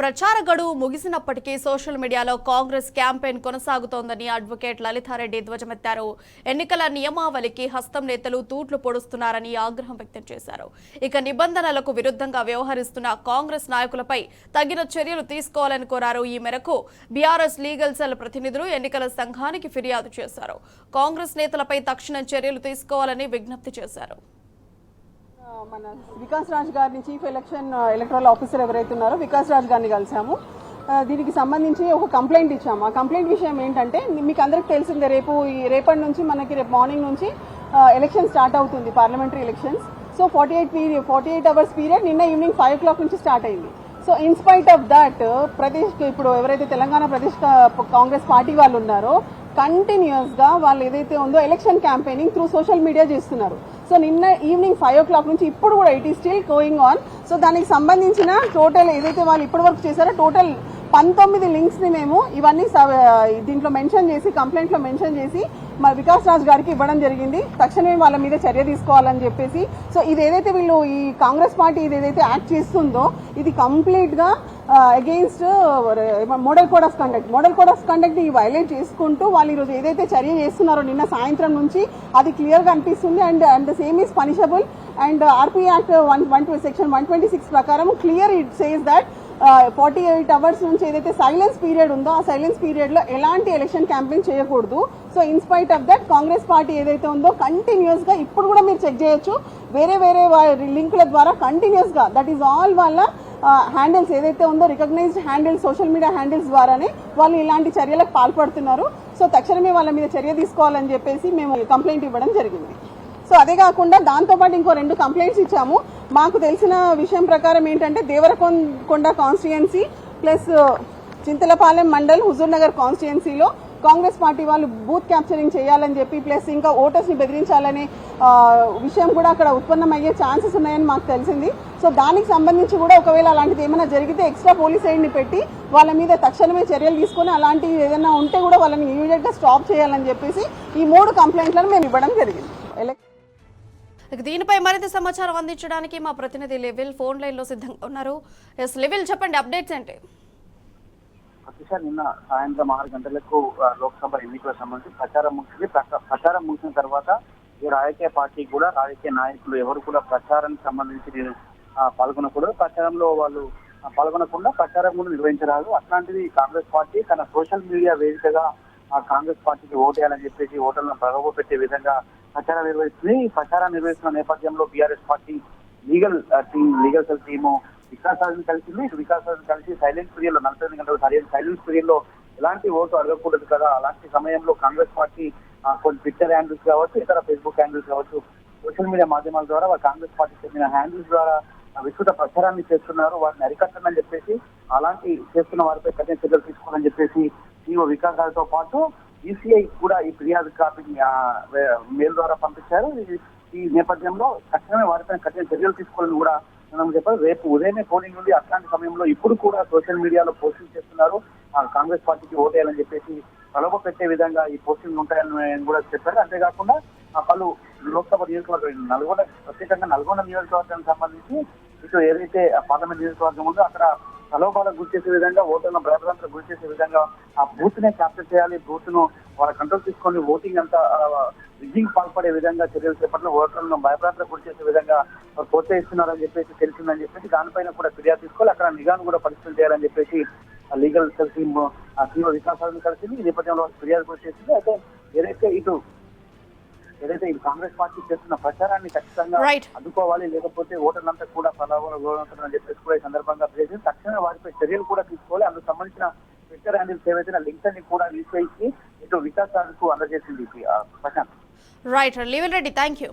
ప్రచార గడువు ముగిసినప్పటికీ సోషల్ మీడియాలో కాంగ్రెస్ క్యాంపెయిన్ కొనసాగుతోందని అడ్వకేట్ లలితారెడ్డి ధ్వజమెత్తారు. ఎన్నికల నియమావళికి హస్తం నేతలు తూట్లు పొడుస్తున్నారని ఆగ్రహం వ్యక్తం చేశారు. ఇక నిబంధనలకు విరుద్ధంగా వ్యవహరిస్తున్న కాంగ్రెస్ నాయకులపై తగిన చర్యలు తీసుకోవాలని కోరారు. ఈ మేరకు బీఆర్ఎస్ లీగల్ సెల్ ప్రతినిధులు ఎన్నికల సంఘానికి ఫిర్యాదు చేశారు. కాంగ్రెస్ నేతలపై తక్షణ చర్యలు తీసుకోవాలని విజ్ఞప్తి చేశారు. మన వికాస్ రాజ్ గారిని చీఫ్ ఎలక్టరల్ ఆఫీసర్ ఎవరైతే ఉన్నారో వికాస్ రాజ్ గారిని కలిసాము. దీనికి సంబంధించి ఒక కంప్లైంట్ ఇచ్చాము. ఆ కంప్లైంట్ విషయం ఏంటంటే, మీకు అందరికి తెలిసిందే, రేపటి నుంచి మనకి రేపు మార్నింగ్ నుంచి ఎలక్షన్ స్టార్ట్ అవుతుంది, parliamentary elections. So 48 hours period నిన్న ఈవినింగ్ 5 o'clock నుంచి స్టార్ట్ అయింది. సో ఇన్స్పైట్ ఆఫ్ దట్ ఇప్పుడు ఎవరైతే తెలంగాణ ప్రదేశ్ కాంగ్రెస్ పార్టీ వాళ్ళు ఉన్నారో కంటిన్యూస్ గా వాళ్ళు ఏదైతే ఉందో election campaigning through social media చేస్తున్నారు. సో నిన్న ఈవినింగ్ 5 o'clock నుంచి ఇప్పుడు కూడా it is still going on. So దానికి సంబంధించిన టోటల్ ఏదైతే వాళ్ళు ఇప్పటి వరకు చేశారో టోటల్ 19 లింక్స్ ని మేము ఇవన్నీ దీంట్లో మెన్షన్ చేసి, కంప్లైంట్ లో మెన్షన్ చేసి మా వికాస్ రాజ్ గారికి ఇవ్వడం జరిగింది. తక్షణమే వాళ్ళ మీద చర్య తీసుకోవాలని చెప్పేసి. సో ఇది ఏదైతే వీళ్ళు ఈ కాంగ్రెస్ పార్టీ ఏదైతే యాక్ట్ చేస్తుందో ఇది కంప్లీట్ గా against model code of conduct ని వైలేట్ చేసుకుంటూ వాళ్ళు ఈరోజు ఏదైతే చర్య చేస్తున్నారో నిన్న సాయంత్రం నుంచి అది క్లియర్ గా అనిపిస్తుంది. And the same is punishable. And RP act section 126 ప్రకారం clear it says that 48 hours నుంచి ఏదైతే సైలెన్స్ పీరియడ్ ఉందో ఆ సైలెన్స్ పీరియడ్ లో ఎలాంటి ఎలక్షన్ క్యాంపెయిన్ చేయకూడదు. So in spite of that Congress party ఏదైతే ఉందో కంటిన్యూస్ గా ఇప్పుడు కూడా మీరు చెక్ చేయొచ్చు, వేరే లింకుల ద్వారా కంటిన్యూస్ గా దట్ ఈస్ ఆల్ వాళ్ళ హ్యాండిల్స్ ఏదైతే ఉందో recognized handles, social media handles ద్వారానే వాళ్ళు ఇలాంటి చర్యలకు పాల్పడుతున్నారు. సో తక్షణమే వాళ్ళ మీద చర్య తీసుకోవాలని చెప్పేసి మేము కంప్లైంట్ ఇవ్వడం జరిగింది. సో అదే కాకుండా దాంతోపాటు ఇంకో 2 కంప్లైంట్స్ ఇచ్చాము. మాకు తెలిసిన విషయం ప్రకారం ఏంటంటే దేవరకొండ కాన్స్టిట్యుయెన్సీ ప్లస్ చింతలపాలెం మండల్ హుజూర్ నగర్ కాన్స్టిట్యుయెన్సీలో కాంగ్రెస్ పార్టీ వాళ్ళు బూత్ క్యాప్చరింగ్ చేయాలని చెప్పి ప్లస్ ఇంకా ఓటర్స్ ని బెదిరించాలనే విషయం కూడా అక్కడ ఉత్పన్నమయ్యే ఛాన్సెస్ ఉన్నాయని మాకు తెలిసింది. సో దానికి సంబంధించి కూడా ఒకవేళ అలాంటిది ఏమైనా జరిగితే ఎక్స్ట్రా పోలీస్ ఎయిడ్ ని పెట్టి వాళ్ళ మీద తక్షణమే చర్యలు తీసుకుని అలాంటివి ఏదైనా ఉంటే కూడా వాళ్ళని ఇమీడియట్ గా స్టాప్ చేయాలని చెప్పేసి ఈ 3 కంప్లైంట్లను మేము ఇవ్వడం జరిగింది. దీనిపై మరింత సమాచారం అందించడానికి మా ప్రతినిధి లెవిల్ ఫోన్ లైన్ లో సిద్ధంగా ఉన్నారు. ఎస్ లెవిల్, చెప్పండి, అప్డేట్స్ ఏంటి? నిన్న సాయంత్రం 6 గంటలకు లోక్సభ ఎన్నికలకు సంబంధించి ప్రచారం ముగిసిన తర్వాత ఈ రాజకీయ పార్టీ కూడా రాజకీయ నాయకులు ఎవరు కూడా ప్రచారానికి సంబంధించి పాల్గొనకూడదు, ప్రచారంలో వాళ్ళు పాల్గొనకుండా ప్రచారం కూడా నిర్వహించరాదు. అట్లాంటిది కాంగ్రెస్ పార్టీ తన సోషల్ మీడియా వేదికగా కాంగ్రెస్ పార్టీకి ఓటేయాలని చెప్పేసి ఓటర్లను ప్రలోభ పెట్టే విధంగా ప్రచారం నిర్వహిస్తుంది. ఈ ప్రచారం నిర్వహిస్తున్న నేపథ్యంలో BRS party legal cell team Vikas రాజ్ని కలిసింది. వికాస్ రాజ్ కలిసి సైలెన్స్ పీరియడ్ లో 48 గంటలు సైలెన్స్ పీరియడ్ లో ఎలాంటి ఓటు అడగకూడదు కదా, అలాంటి సమయంలో కాంగ్రెస్ పార్టీ కొన్ని ట్విట్టర్ హ్యాండిల్స్ కావచ్చు, ఇతర ఫేస్బుక్ హ్యాండిల్స్ కావచ్చు, సోషల్ మీడియా మాధ్యమాల ద్వారా కాంగ్రెస్ పార్టీ చెందిన హ్యాండిల్స్ ద్వారా విస్తృత ప్రచారాన్ని చేస్తున్నారు. వాటిని అరికట్టనని చెప్పేసి అలాంటి చేస్తున్న వారిపై కఠిన చర్యలు తీసుకోవాలని చెప్పేసి సీఓ వికాస్ రాజ్తో పాటు ఈసీఐ కూడా ఈ ఫిర్యాదు కాపీని మెయిల్ ద్వారా పంపించారు. ఈ నేపథ్యంలో తక్షణమే వారిపై కఠిన చర్యలు తీసుకోవాలని కూడా మనం చెప్పారు. రేపు ఉదయమే పోలింగ్ నుండి అట్లాంటి సమయంలో ఇప్పుడు కూడా సోషల్ మీడియాలో పోస్టింగ్ చేస్తున్నారు. కాంగ్రెస్ పార్టీకి ఓటేయాలని చెప్పేసి ప్రలోభ పెట్టే విధంగా ఈ పోస్టింగ్ ఉంటాయని కూడా చెప్పారు. అంతేకాకుండా పలు లోక్సభ నియోజకవర్గం ప్రత్యేకంగా నల్గొండ నియోజకవర్గానికి సంబంధించి ఇటు ఏదైతే పార్లమెంట్ నియోజకవర్గం ఉందో అక్కడ ప్రలోభాలకు గురి చేసే విధంగా, ఓటర్లను భయభ్రాంతులకు గురి చేసే విధంగా ఆ బూత్ నే క్యాప్చర్ చేయాలి, బూత్ ను వాళ్ళ కంట్రోల్ తీసుకొని ఓటింగ్ అంతా విజింగ్ పాల్పడే విధంగా చర్యలు చేపట్టిన ఓటర్లను భయభ్రాంతులకు గురి చేసే విధంగా ప్రోత్సహిస్తున్నారని చెప్పేసి తెలిసిందని చెప్పేసి దానిపైన కూడా ఫిర్యాదు తీసుకోవాలి, అక్కడ నిఘాను కూడా పరిశీలన చేయాలని చెప్పేసి లీగల్ సెల్ టీమ్ సీఓ వికాసాలను కలిసింది. ఈ నేపథ్యంలో ఫిర్యాదు కూడా చేసింది. అయితే ఏదైతే ఈ కాంగ్రెస్ పార్టీ చేస్తున్న ప్రచారాన్ని ఖచ్చితంగా అడ్డుకోవాలి, లేకపోతే ఓటర్లంతా కూడా ప్రలోభాలని చెప్పేసి కూడా ఈ సందర్భంగా చేసి తక్షణమే వారిపై చర్యలు కూడా తీసుకోవాలి. అందుకు సంబంధించిన ట్విట్టర్ హ్యాండిల్స్ ఏవైతే లింక్స్ అన్ని కూడా రీచ్ ఇటు వికాస్ రాజ్కు అందజేసింది. ప్రశాంత్. రైట్, లెవిల్ రెడ్డి, థ్యాంక్ యూ.